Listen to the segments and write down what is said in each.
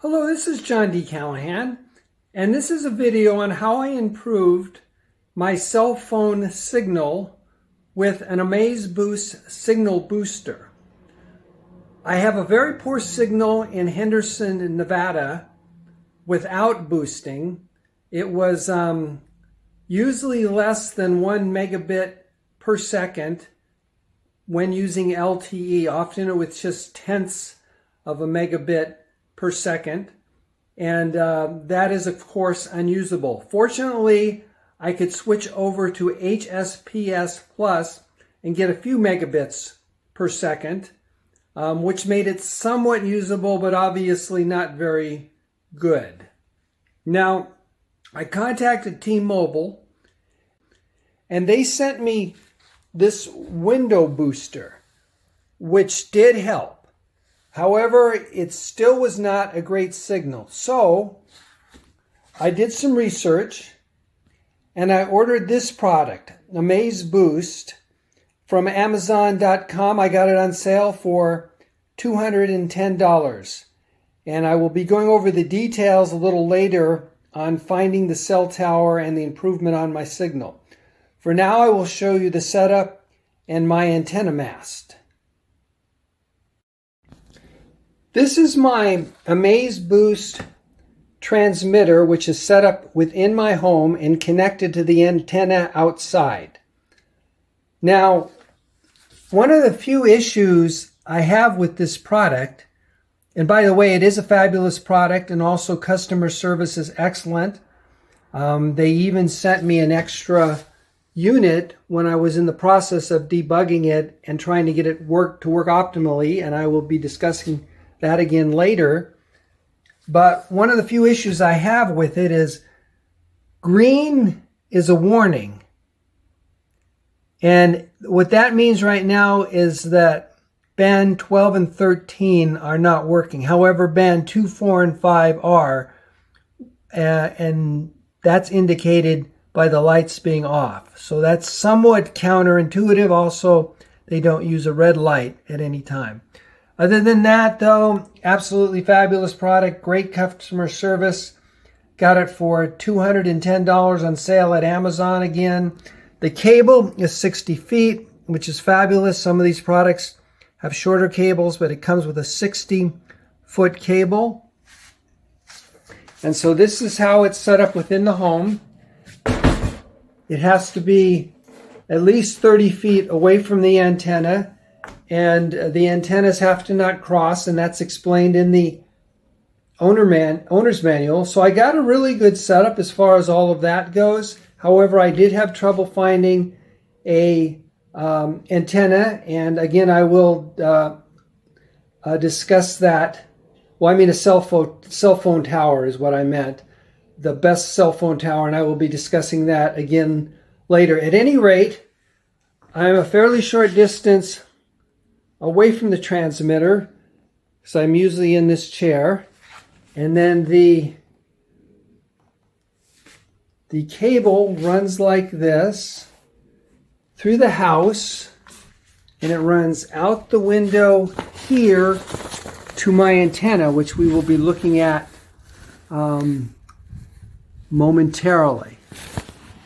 Hello, this is John D. Callahan, and this is a video on how I improved my cell phone signal with an Amazboost signal booster. I have a very poor signal in Henderson, Nevada without boosting. It was usually less than 1 megabit per second when using LTE. Often it was just tenths of a megabit per second, and that is of course unusable. Fortunately, I could switch over to HSPS Plus and get a few megabits per second, which made it somewhat usable, but obviously not very good. Now, I contacted T-Mobile, and they sent me this window booster, which did help. However, it still was not a great signal. So I did some research and I ordered this product, Amazboost, from Amazon.com. I got it on sale for $210. And I will be going over the details a little later on finding the cell tower and the improvement on my signal. For now, I will show you the setup and my antenna mast. This is my Amazboost transmitter, which is set up within my home and connected to the antenna outside. Now, one of the few issues I have with this product, and by the way, it is a fabulous product and also customer service is excellent. They even sent me an extra unit when I was in the process of debugging it and trying to get it to work optimally, and I will be discussing that again later. But one of the few issues I have with it is green is a warning. And what that means right now is that band 12 and 13 are not working. However, band 2, 4, and 5 are. And that's indicated by the lights being off. So that's somewhat counterintuitive. Also, they don't use a red light at any time. Other than that, though, absolutely fabulous product, great customer service. Got it for $210 on sale at Amazon again. The cable is 60 feet, which is fabulous. Some of these products have shorter cables, but it comes with a 60-foot cable. And so this is how it's set up within the home. It has to be at least 30 feet away from the antenna. And the antennas have to not cross, and that's explained in the owner's manual. So I got a really good setup as far as all of that goes. However, I did have trouble finding a antenna, and again, I will discuss that. Well, I mean a cell phone tower is what I meant. The best cell phone tower, and I will be discussing that again later. At any rate, I'm a fairly short distance away from the transmitter, because I'm usually in this chair, and then the cable runs like this through the house, and it runs out the window here to my antenna, which we will be looking at momentarily.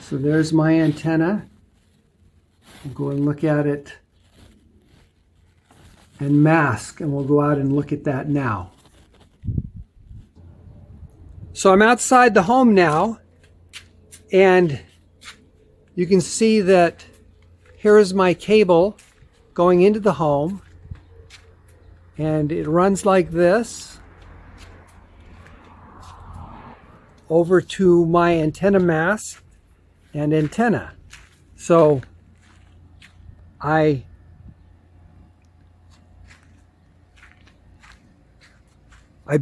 So there's my antenna. We'll go and look at it and mask, and we'll go out and look at that now. So I'm outside the home now, and you can see that here is my cable going into the home, and it runs like this over to my antenna mast and antenna. So I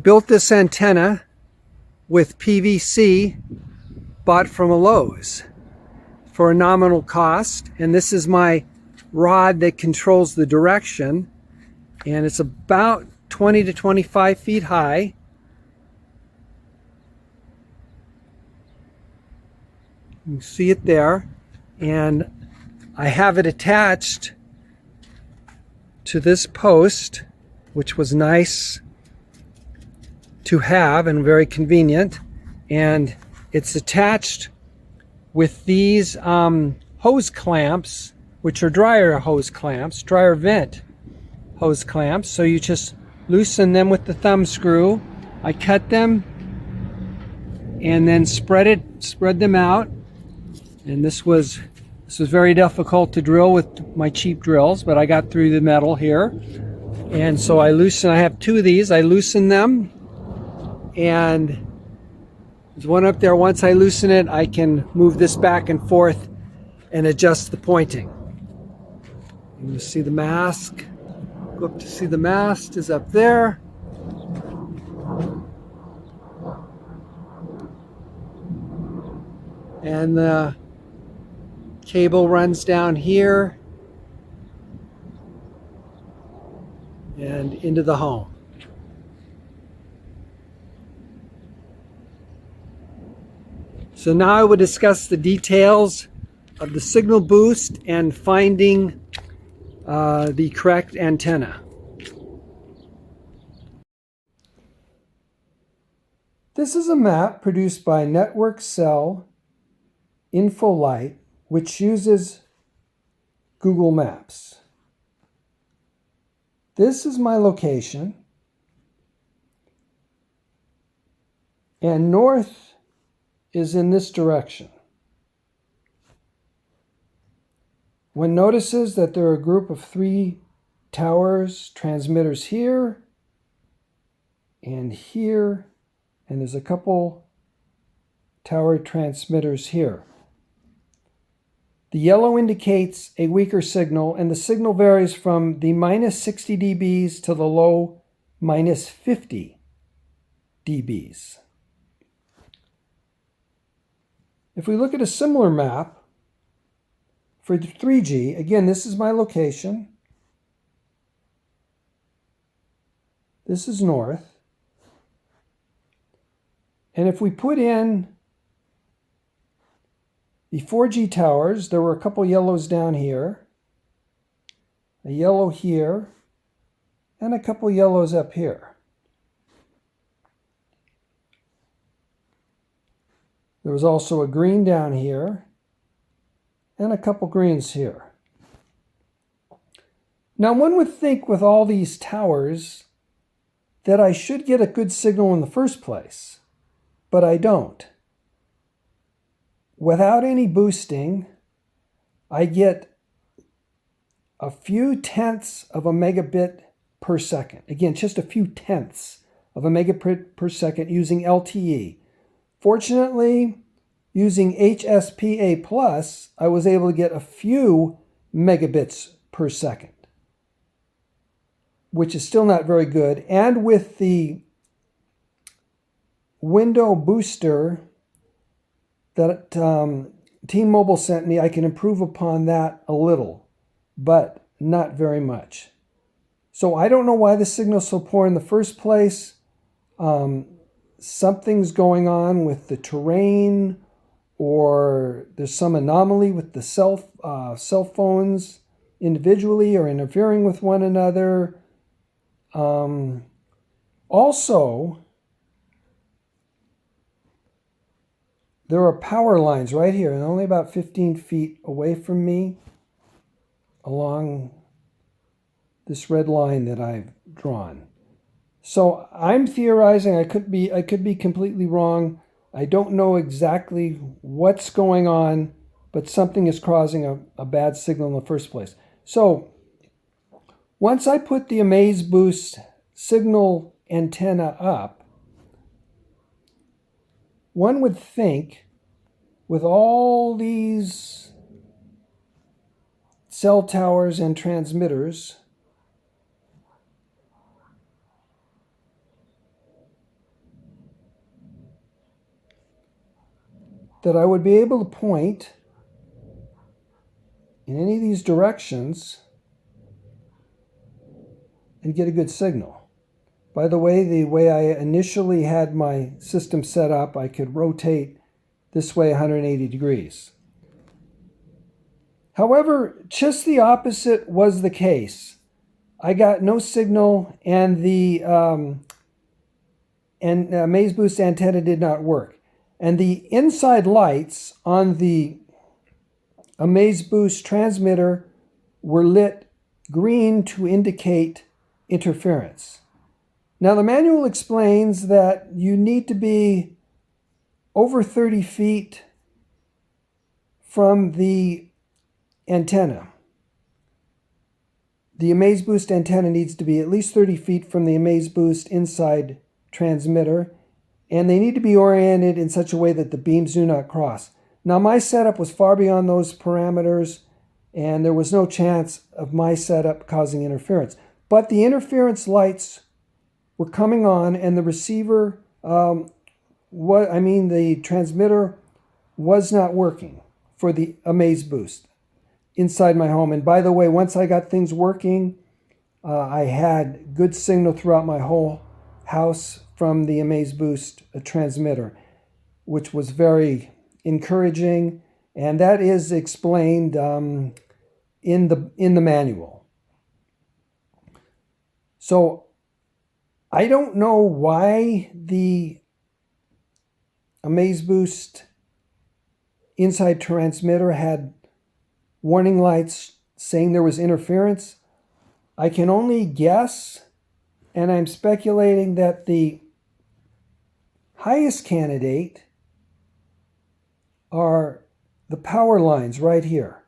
built this antenna with PVC bought from a Lowe's for a nominal cost, and this is my rod that controls the direction, and it's about 20 to 25 feet high. You can see it there, and I have it attached to this post, which was nice to have and very convenient. And it's attached with these hose clamps, which are dryer hose clamps, dryer vent hose clamps. So you just loosen them with the thumb screw. I cut them and then spread them out. And this was very difficult to drill with my cheap drills, but I got through the metal here. And so I have two of these. I loosen them, and there's one up there. Once I loosen it, I can move this back and forth and adjust the pointing. You see the mast. Go up to see the mast is up there. And the cable runs down here and into the home. So now I will discuss the details of the signal boost and finding the correct antenna. This is a map produced by Network Cell Infolight, which uses Google Maps. This is my location, and north is in this direction. One notices that there are a group of 3 towers, transmitters here, and there's a couple tower transmitters here. The yellow indicates a weaker signal, and the signal varies from the minus 60 dBs to the low minus 50 dBs. If we look at a similar map for the 3G, again, this is my location. This is north. And if we put in the 4G towers, there were a couple yellows down here, a yellow here, and a couple yellows up here. There was also a green down here, and a couple greens here. Now one would think with all these towers that I should get a good signal in the first place, but I don't. Without any boosting, I get a few tenths of a megabit per second. Again, just a few tenths of a megabit per second using LTE. Fortunately, using HSPA+, I was able to get a few megabits per second, which is still not very good. And with the window booster that T-Mobile sent me, I can improve upon that a little, but not very much. So I don't know why the signal's so poor in the first place. Something's going on with the terrain, or there's some anomaly with the cell phones individually or interfering with one another. Also, there are power lines right here, and only about 15 feet away from me along this red line that I've drawn. So I'm theorizing, I could be completely wrong. I don't know exactly what's going on, but something is causing a bad signal in the first place. So once I put the Amazboost signal antenna up, one would think with all these cell towers and transmitters, that I would be able to point in any of these directions and get a good signal. By the way I initially had my system set up, I could rotate this way 180 degrees. However, just the opposite was the case. I got no signal, and the and Amazboost antenna did not work. And the inside lights on the Amazboost transmitter were lit green to indicate interference. Now the manual explains that you need to be over 30 feet from the antenna. The Amazboost antenna needs to be at least 30 feet from the Amazboost inside transmitter, and they need to be oriented in such a way that the beams do not cross. Now my setup was far beyond those parameters, and there was no chance of my setup causing interference. But the interference lights were coming on, and the receiver, the transmitter was not working for the Amazboost inside my home. And by the way, once I got things working, I had good signal throughout my whole house from the Amazboost transmitter, which was very encouraging, and that is explained in the manual. So I don't know why the Amazboost inside transmitter had warning lights saying there was interference. I can only guess, and I'm speculating that the highest candidate are the power lines right here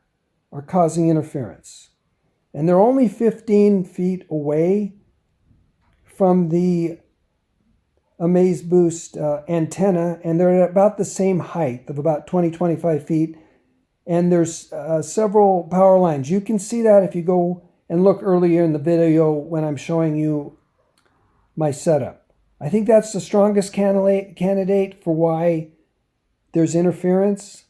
are causing interference. And they're only 15 feet away from the Amazboost antenna, and they're at about the same height of about 20-25 feet. And there's several power lines. You can see that if you go and look earlier in the video when I'm showing you my setup. I think that's the strongest candidate for why there's interference.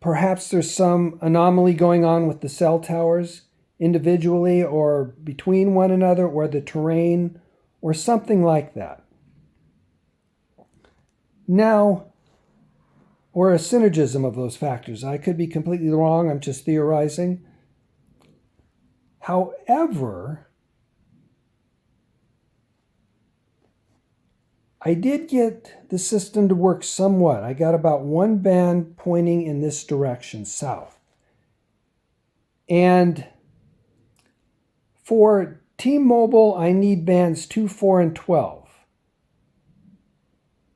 Perhaps there's some anomaly going on with the cell towers individually or between one another, or the terrain, or something like that. Now, or a synergism of those factors. I could be completely wrong. I'm just theorizing. However, I did get the system to work somewhat. I got about one band pointing in this direction, south. And for T-Mobile, I need bands 2, 4, and 12.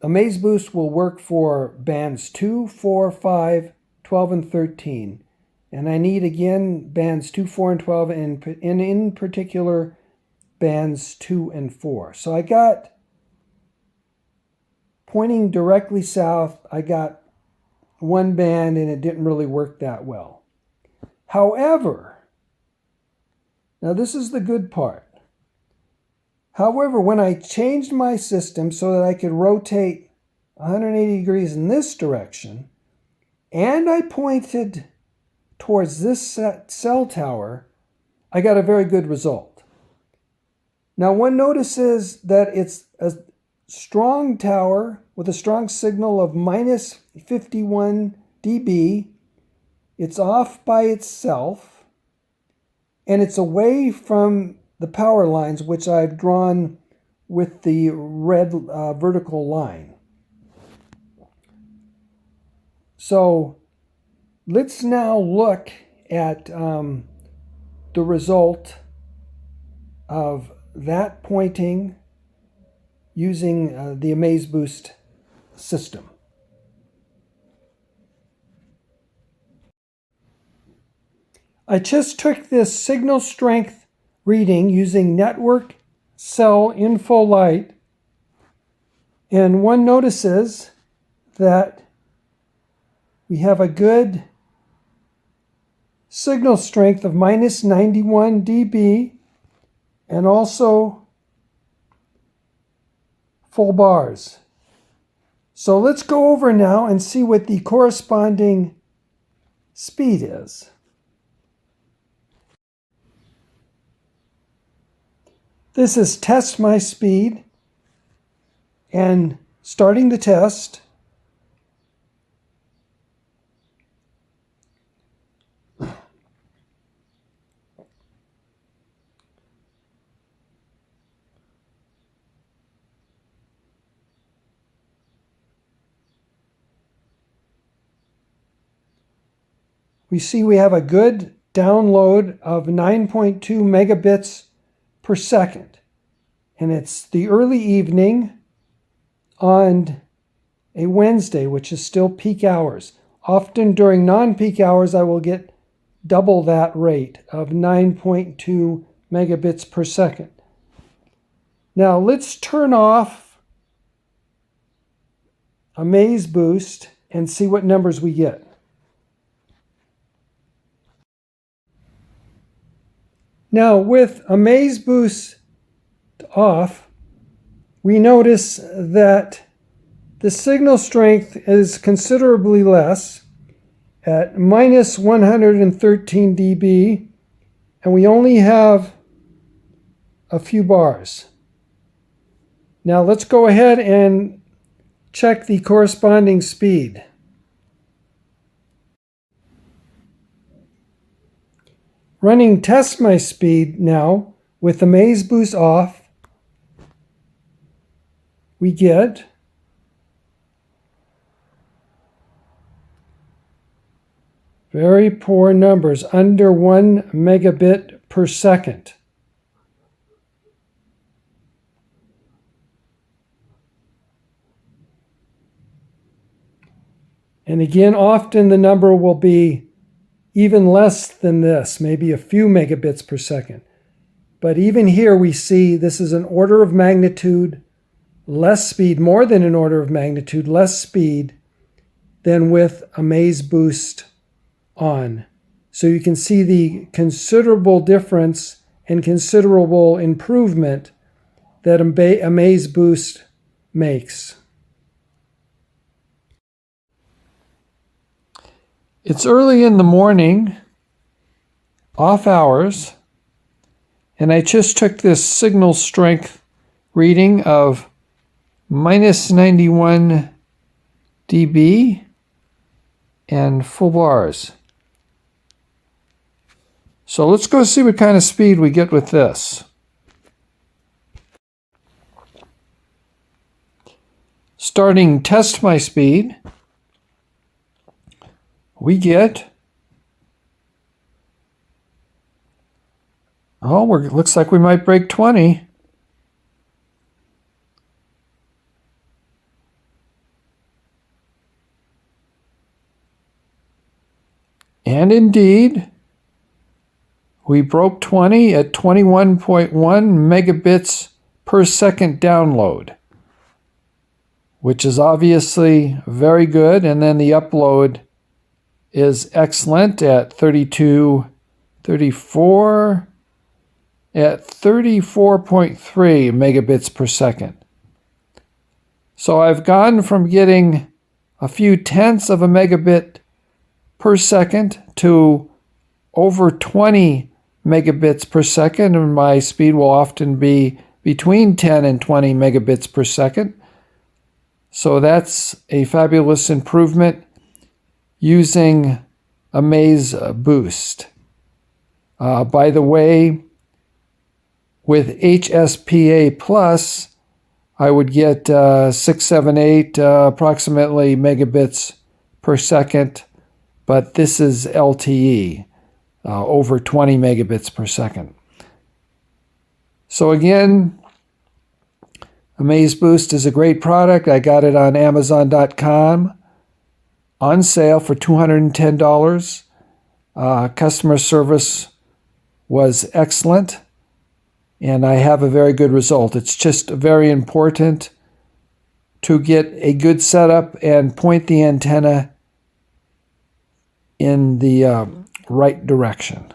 Amazboost will work for bands 2, 4, 5, 12, and 13. And I need, again, bands 2, 4, and 12, and in particular, bands 2 and 4. So I got, pointing directly south, I got one band, and it didn't really work that well. However, now this is the good part. However, when I changed my system so that I could rotate 180 degrees in this direction, and I pointed towards this cell tower, I got a very good result. Now, one notices that it's a strong tower with a strong signal of minus 51 dB. It's off by itself, and it's away from the power lines, which I've drawn with the red vertical line. So let's now look at the result of that pointing using the Amazboost system. I just took this signal strength reading using network cell info light, and one notices that we have a good signal strength of minus 91 dB and also full bars. So let's go over now and see what the corresponding speed is. This is test my speed, and starting the test. we see we have a good download of 9.2 megabits per second. And it's the early evening on a Wednesday, which is still peak hours. Often during non-peak hours, I will get double that rate of 9.2 megabits per second. Now let's turn off Amazboost and see what numbers we get. Now with Amazboost off, we notice that the signal strength is considerably less at minus 113 dB, and we only have a few bars. Now let's go ahead and check the corresponding speed. Running test my speed now with Amazboost off, we get very poor numbers, under 1 megabit per second. And again, often the number will be even less than this, maybe a few megabits per second. But even here we see this is an order of magnitude less speed, more than an order of magnitude less speed than with Amazboost on. So you can see the considerable difference and considerable improvement that Amazboost makes. It's early in the morning, off hours, and I just took this signal strength reading of minus 91 dB and full bars. So let's go see what kind of speed we get with this. Starting test my speed, we get, looks like we might break 20. And indeed, we broke 20 at 21.1 megabits per second download, which is obviously very good. And then the upload is excellent at 34 at 34.3 megabits per second. So I've gone from getting a few tenths of a megabit per second to over 20 megabits per second, and my speed will often be between 10 and 20 megabits per second. So that's a fabulous improvement using Amazboost. By the way, with HSPA Plus, I would get 678 approximately megabits per second, but this is LTE, over 20 megabits per second. So again, Amazboost is a great product. I got it on Amazon.com on sale for $210. Customer service was excellent, and I have a very good result. It's just very important to get a good setup and point the antenna in the right direction.